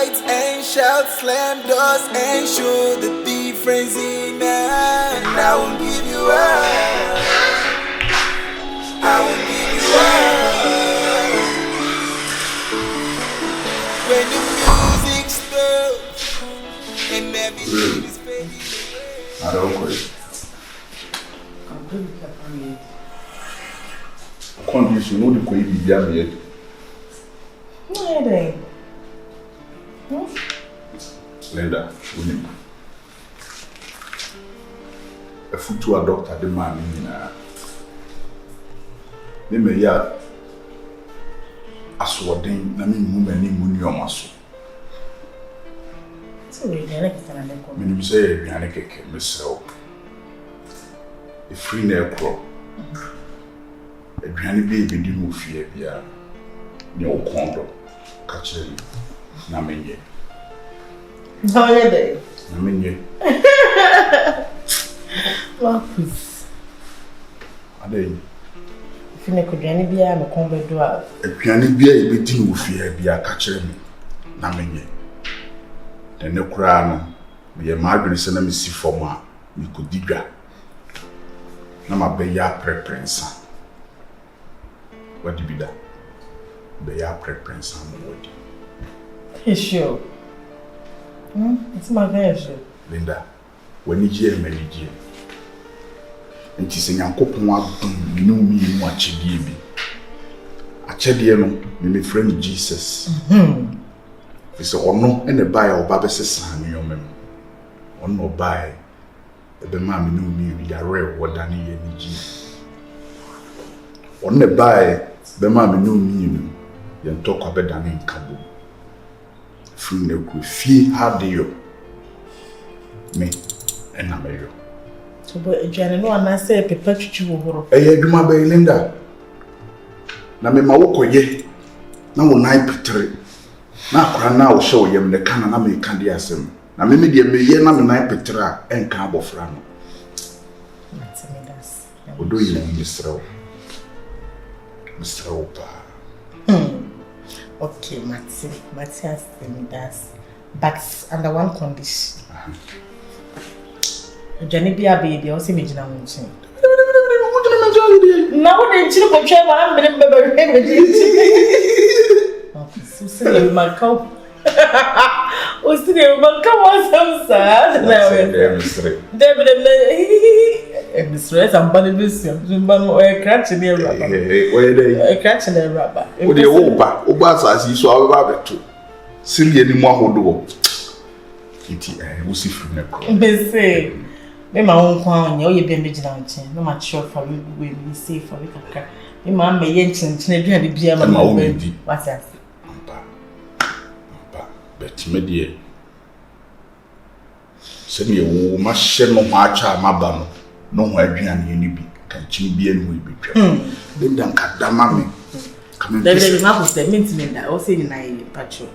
fight and shout, slam doors and show the difference in us. And I won't give you up. I won't give you up. When the music stops and everything is fading away. I don't quit. I'm going to be Condition, no, the queen be yet. Why they? Linda, a foot to a doctor, the man in me, ya aswording, I mean, woman in Muniomaso. So, we direct another call. When you say, Yannick, myself, a free nail crow. A granny baby didn't move here, yeah. No condo, catch him. Namenye. How are they? Namenye. Well, please. Are they? If you make a granny beer, I'm a combat door. A granny baby didn't move here, be a catcher me. Namenye. Then no crown, be a margaret, send me see for ma. We could digger. Nama be ya preference. What do you be that? Be ya preference and what? Hey, sure. It's my version. Linda, when you hear me, and she's saying, Uncle Puma, you know me, what she gave me. I tell you, my friend Jesus. If it's or no, and a buy or Babas' son, your mem. Or no buy, the mammy knew me, we are rare, what Danny and G. Or no buy, the mammy knew me, you talk about Danny in Cabo. From the fee, how do you? Me, and I'm a So, but Jenny, no one I say, perpetual. I do my bay, Linda. Now, me, my walk ye. Now, when I picture now, show you the canon, I may candy as him. Now, maybe the million of night picture and cabo frano. What do you mean, Mr. Opa? Okay, Matthias does. But under one condition. Jenny be a baby, also me now. Now they chill for travel, I'm still my cow. Oh, still my cow was sad. Mistress, I'm bunny busy. I'm catching a rubber. A catching a rubber. With the Obas as you saw a rabbit too. Silly anymore who do. Kitty, I will see from the crowd. They say, my own crown, you'll be a vigilante. No much sure for you will be safe for Vicar. Your mamma may enter and be a man. What's that? But, my dear, send me a woman, shall no match my banner. No, I can't be. Can be and will be. Then don't cut that mammy. Come in. There is not the maintenance that also in I patrol.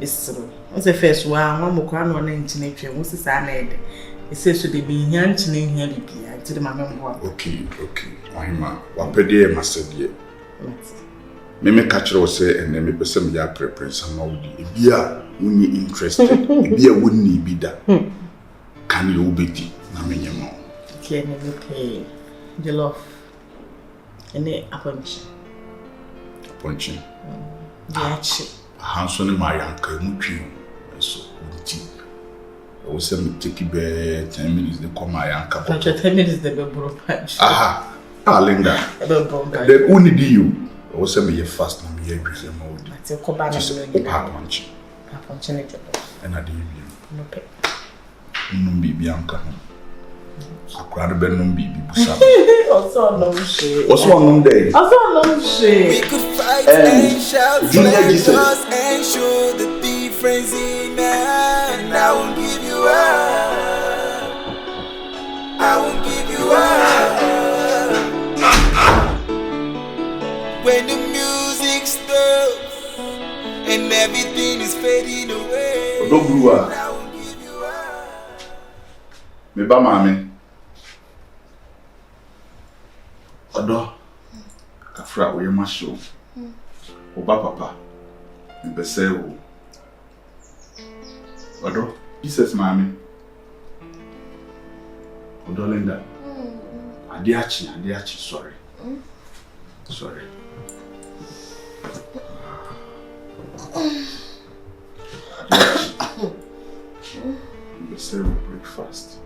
This is the first one more crown on internet. What's the sign? It says to be hanching here to the mamma. Okay. I'm what per day must say. Meme catch or say, and then me person ya preference and all the beer when you interested. Beer wouldn't be that. Can you be tea? Naming can you pay the love and a punching? Hanson, my uncle, so tea. I was saying, take it 10 minutes, they call my uncle. 10 minutes, they will broke. Aha, Linda, they only do you. I was saying, you're fast and you're busy mode. That's a cobalt punching. And I did you. No, be Bianca. I cried a no baby. Also, no shade. What's one day? Also, no shade. We could fight and shout, and show the difference in us. And I won't give you up. I won't give you up. When the music stops and everything is fading away. Don't do that. Me ba mami odo kafra we ma show oba papa me be say o Odo, Jesus mami. Odo Linda. Adiachi, sorry. Sorry. We serve breakfast.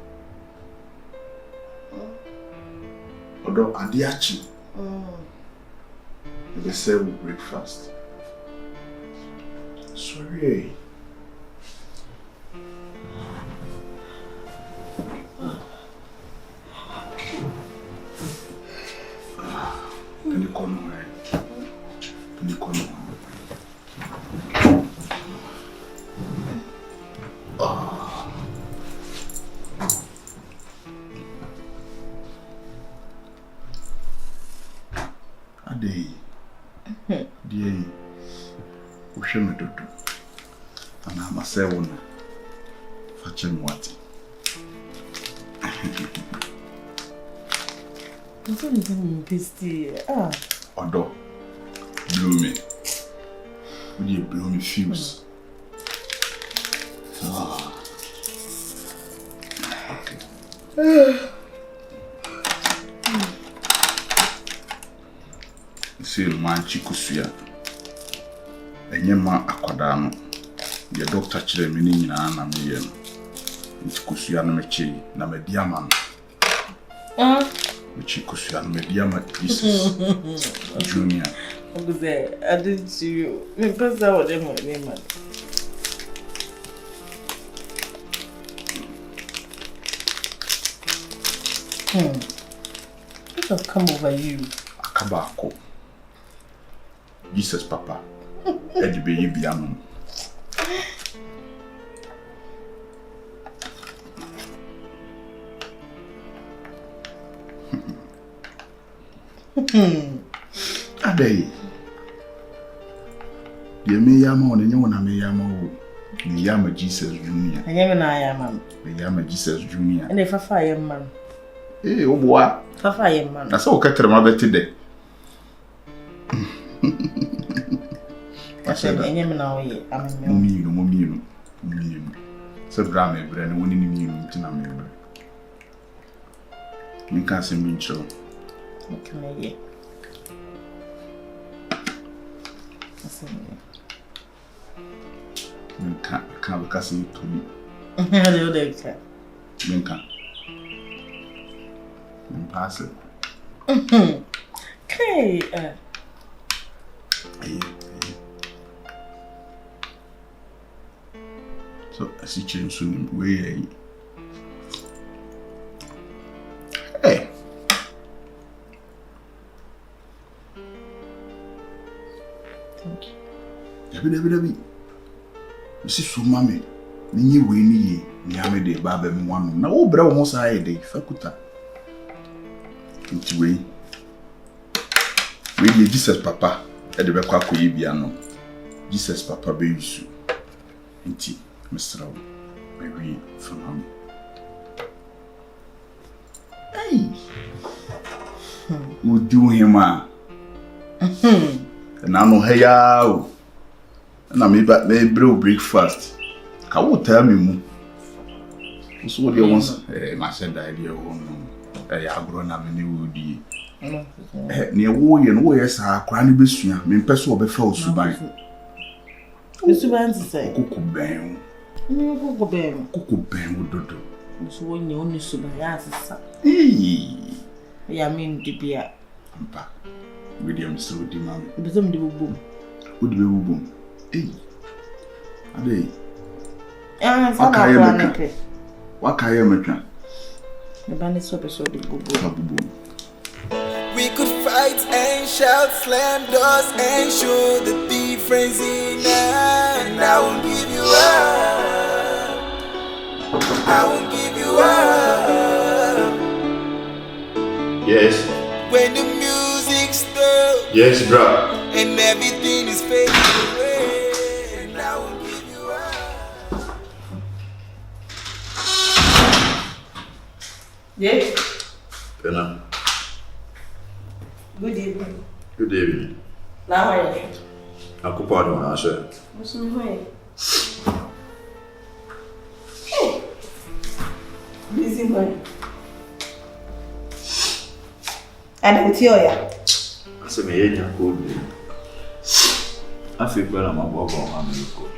Odo Adiachi. We serve breakfast. Sorry. Can you come on? Can you come on? Ade. Die. Uhwe me dodo. Ana amase wo na. Fa chem wati. Something tasty. Odo. Blow me. Would you blow me fuse? See, man, Chikusuya. Enyema akwadano. The doctor chile mini na ana miyen. Chikusuya na mechi na mediama. Chikusuya na mediama Jesus Junior. Oguze, I did to you. Me pesa what them name man. What have come over you? Akabako. Jesus Papa. Edibe yibiano. Ade. The me yama on enye na me yama o. Me yama Jesus Junior. Enye na yama. Me yama Jesus Junior. Ene fafa yem man. Oboa. Fafa yem man. Na so o katere ma beti de. Enye me na oye ameme. Muminu. Se bra me bre na woni ni minu ntina me bre. Mi kan se mi ncho. Okay. Can because you to me. Hello, doctor. Minka. Pass it. Okay. So I see change soon. Way. Hey. Thank you. Dabi. Misi so mame. Ninyi we ni ye. Ni ame de ba ba mu anu. Na wo bra wo sa ye de fakuta. Nti we. We ye Jesus Papa. E de be kwa koyi bia no. Jesus Papa be yusu. Nti Mr. We we from am. Hey. We do him ah. Na no heya o. Na me breakfast. Ka wo tell me mu. So dey once ma said that idea won no. Ya agro na me ni wodi. Ne wo ye no wo ye sa akra ne besua. Me pese obefa osuban. Osuban ti say. Kokoben. Kokoben wo dodo. So wonye oni suban ya asesa. Ya me ndibia. Ampa. William so di mam. Bezom di bubum. Odi be bubum. Ade. Wakaye metwa. Ebani so peso di bubum. We could fight and shout, slam doors and show the difference in us. And I won't give you up. I won't give you up. Yes. When the music stops. Yes, bro. And everything is fading away. And I won't give you up. Yes. Pena. Good evening. Good evening. Now are you? Akupado na ashe. Musume hoye. missing one. And I'm Tioya. I said, "Me, I feel better. I'm a bob on my milk.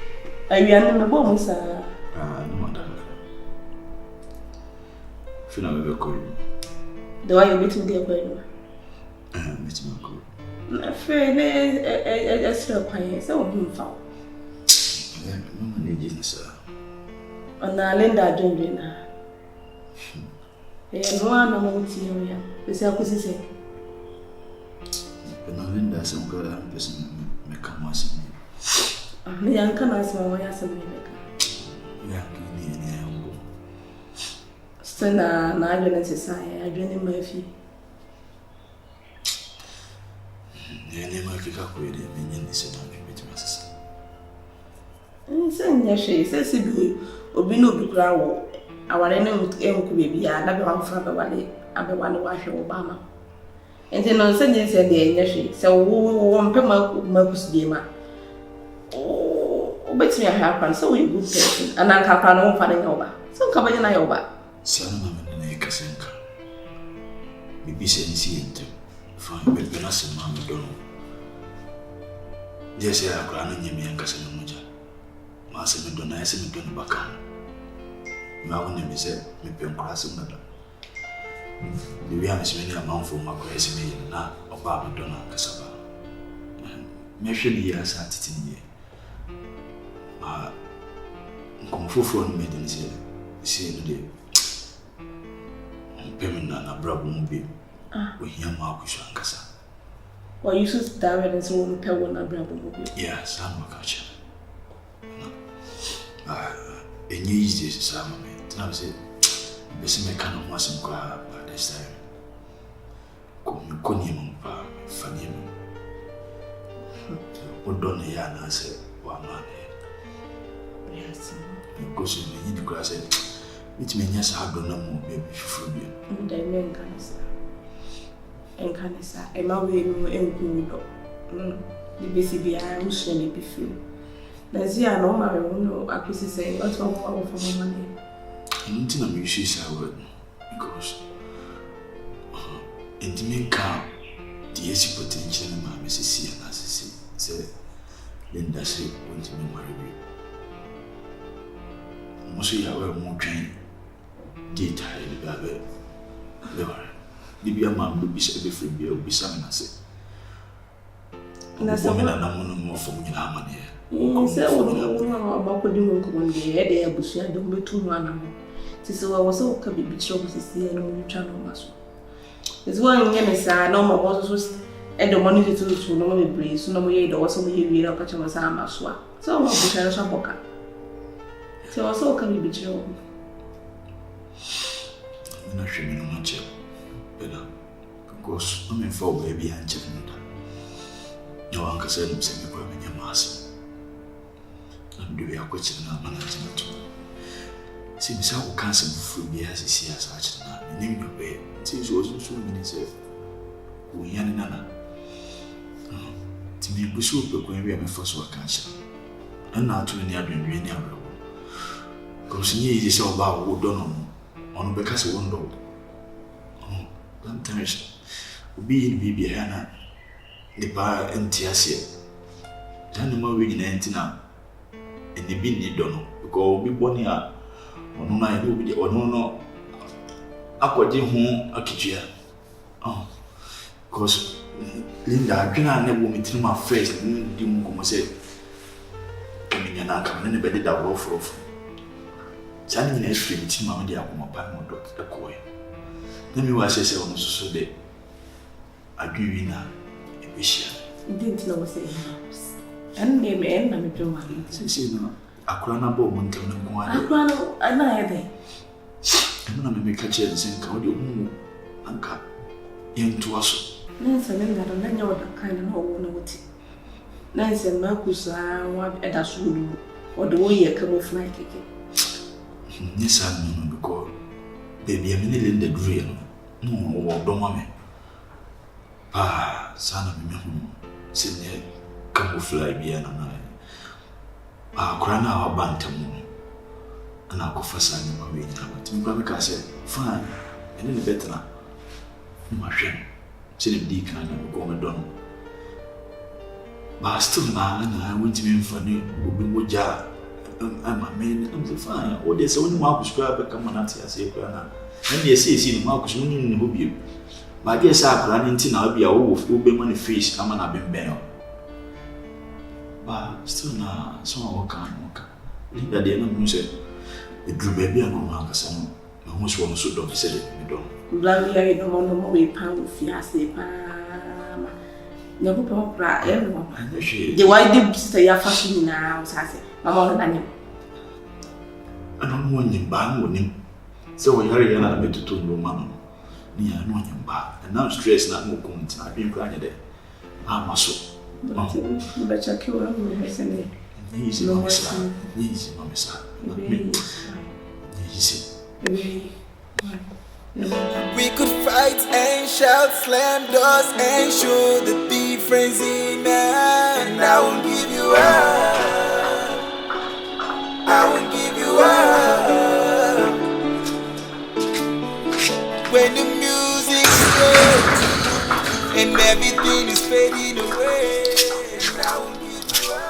Are you under the bomb, sir? No matter. Feel I'm a cold. Do I meet with the appointment? Meet my cold. I'm afraid I still quiet, so I'm found. No need, sir. On the Linda Jundina. And one among Tioya, the Selkos say. But no Linda, some girl I'm person may come once in me. I can't ask my way as a baby. Yeah, give me any elbow. Still, I didn't say, I didn't my fee. The name I pick up with it, meaning this and I'm with my sister. Send your she says, Obino be growl. Our enemy could be a never one from the valley, and one wash Obama. And then on Sunday, said the Yashi, so one pema Marcus Dima. Oh, bet me a happen, so we good person, and I can't run over over. So come in over. Son of a Casenka. Maybe send it fine, but when I said, Mamma, don't. Yes, I have granted me and Casamuja. Master Madonna, I said, Madonna Bacan. My own name is me pen crossing another. The young is many amount for my grace me and not about Madonna Cassava. Measure the years at it in ye. Come for maidens here, see the day. Payment and a brother be with him, Marcus and Cassa. Well, you should die and so won't tell one brother. Yes, I'm a catcher. A new easy summer. I said, Bessie may kind of want some cry by this time. Come, him, funny. What don't the yarn answer? One man. Yes, because you need to grass it. It may yes, I don't know more baby from you. The men can say. And can say, and my way and good. The BCB, I will surely be free. There's here no matter no accusation saying what's wrong for my money. I'm not going to use that word because in the main car, the AC potential in my Mrs. and as I said, Linda said, want to marry you. Most of you are more trained, data, the baby, a man will be said before you will be something. I said, that's a woman and I'm more from your money. Say, oh, about putting one day, they are bushy, I don't be too one. So I was so can be betrothed to see and only channel muscle. It's one yes, I know my boss was and the money to normally breeze, so no way, or so we read up at your Sama swap. So I'll be sharing some boca. So also can be betrothed. I'm not sure you know much better because I'm in for baby and children. Your uncle said himself, you're going to be a master. And do we have question of management? See, Miss Apple cancer before be as a sea as such. Name your bed. It seems you also so many say, we yan nana. To me, we should be going to be a first work cancer. And now to any other in our room. Because you is all about what done on because of one dog. Oh, sometimes we be in baby Hannah, the bar and Tiasia. Then the more we in now. And the bin need don't know because we born here. Ono na ye obi de ono no akwaje hu akijia because Linda adwena na bo mitiri ma first ndi mu komo say eminya na aka ne be de da wo frofu chani na stream ti ma de akoma pa mo do ekoy na mi wa sese ono so de adwi na ebehia didn't know what say and name and na me do ma sese no akura na bo mo ntem no ko ade akura no ana ye dey eno na me ka che nsen ka odi hu anka yentu aso na nse me ngado na nya oda kan na owo na woti na nse ma kusa wa eda so lu odo wo ye ka mo fly keke ni sa no because baby am ni Linda dure no wo do ma me sana me hu se ne ka mo fly bia na na akura na wa bantam and I'll go for signing my way. But I said, fine, and then the better. My friend, see the deacon and go on. But still, I went to be funny, with jar. I'm a man, I'm fine. Or there's only Marcus Crab come on, I say, and they say, Marcus, you need you. My dear sir, running till I'll be a wolf, who be money fish, I'm an abin bell. But still, now, some of work. Linda, the enemy said, it drew baby and Marcus, and almost one so don't say it. Bloody, no more way, pound, fiancé, no, everyone. The white did stay a fashion now, says it. Mamma and him. I don't want him back with him. So we hurry and I met to no mamma. Near no him back, and now stress not more going to have been crying there. I'm a so. But I kill him, listening. Easy, Mamma, son. Easy, Mamma, son. Easy. We could fight and shout, slam doors and show the difference in us. And I won't give you up. I won't give you up. When the music stops and everything is fading away, and I won't give you up.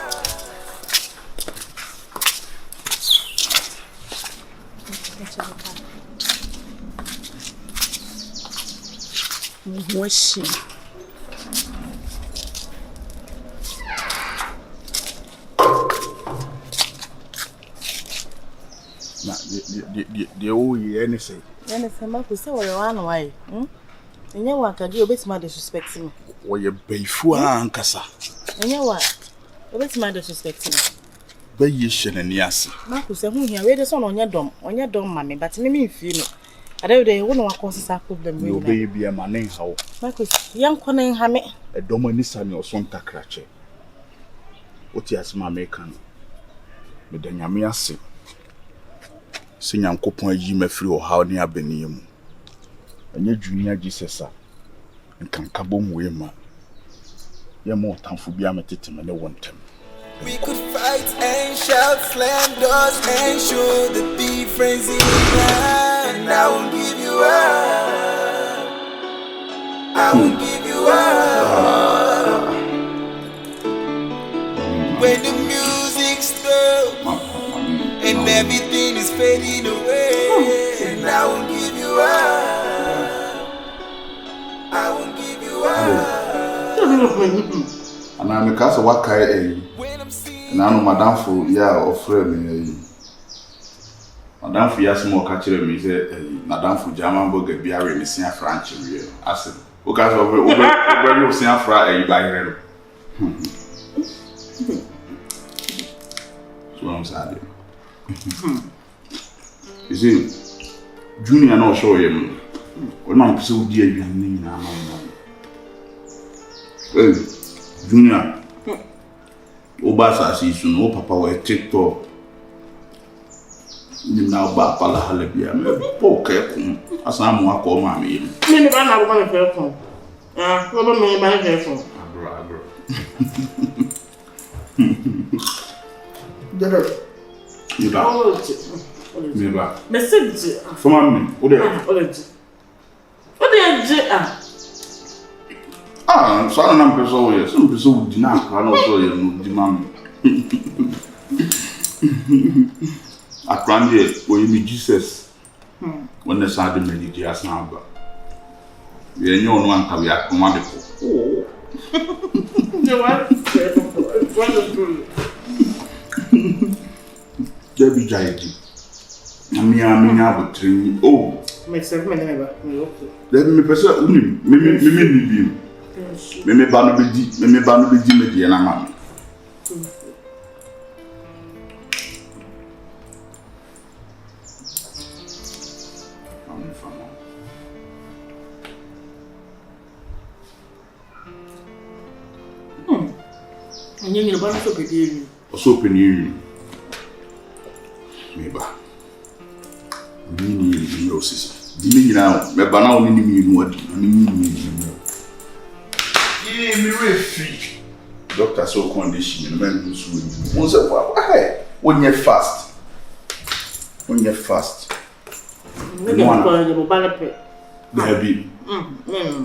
Washing. The old anything. Anything, Marcus, say what you want, why? And you want to do a bit more disrespecting me. Or your bayfua and cassa. And you what? A bit more disrespecting me. Bayishan and yes. Marcus, I'm here, read this on your dome, mammy, but me feel it. I don't know what causes a problem. Your baby, a man, how? Marcus, young Conan Hammy. A dominison or son tacrache. What yes, my macan? But then Yamia say. Sing and coupon Jim free or how near Benium. And your junior Jesus and can cabum wema. You're more time for be a metitim and I want him. We could fight and shout, slam doors and show the difference in us. And I won't give you up. I won't give you up. When the music stops and everything is fading away, and I won't give you up. I won't give you up. And I'm a cast of what kind. And I know Madame for offer me. Madame for yes more catcher me say Madame for German burger be a reminiscing French. I said, because over you see a fry by her. So I'm sad. You see, Junior no show him. When I'm so dear, you know. Well, Junior. Obasa si suno papa wa TikTok ni na ba pala halebia me poke kun asamu akọ ma me Me ba na ba na fe ko ba me ba na fe ko agro dada you ba me ba message from me o de so na mpeso we so mpeso di na akra na so ye no di mam akrande o yimi Jesus when the sad me di just now ba ye nyo no anka we akoma de ko you what Debbie Jaidi Amia abotri oh me serve me never me okay let me person me ni bi me ba no bedi me die na ma Onye ni ba so pedi eni o so pedi me ba ni osisi di mi nyina me ba na oni ni mi nu adi ni me free doctor so condition no man so we say hey when you fast on your fast. Me go the mobile pay. Baby.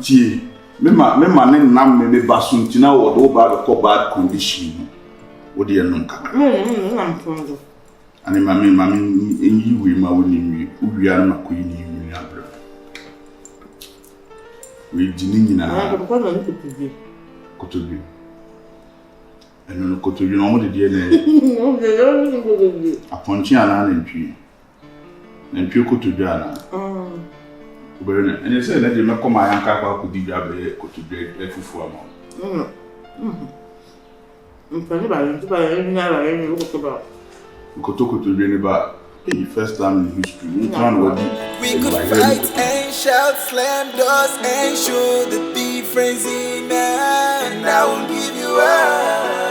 Tie. Me ne nam me basun tina wo do ba ko bad condition. Wo de enum kaka. I'm from. Ani mami enyi we ma woni mi. Uwia na ko yi ni abra. We dini nyina. Ah, ko na ni Kotobi. Eno no kotobi no mo de die ne. Aponchi ana na ntwi. Na ntwi kotobi ana. Ubere na say na de me koma yanka kwa ko di bia be kotobi efufu ama. Mpani ba nti ba ni na ba ni ko ba. Kotobi ne ba. The first time in history, we could fight and shout, slam doors and show the difference in us. And I won't give you up.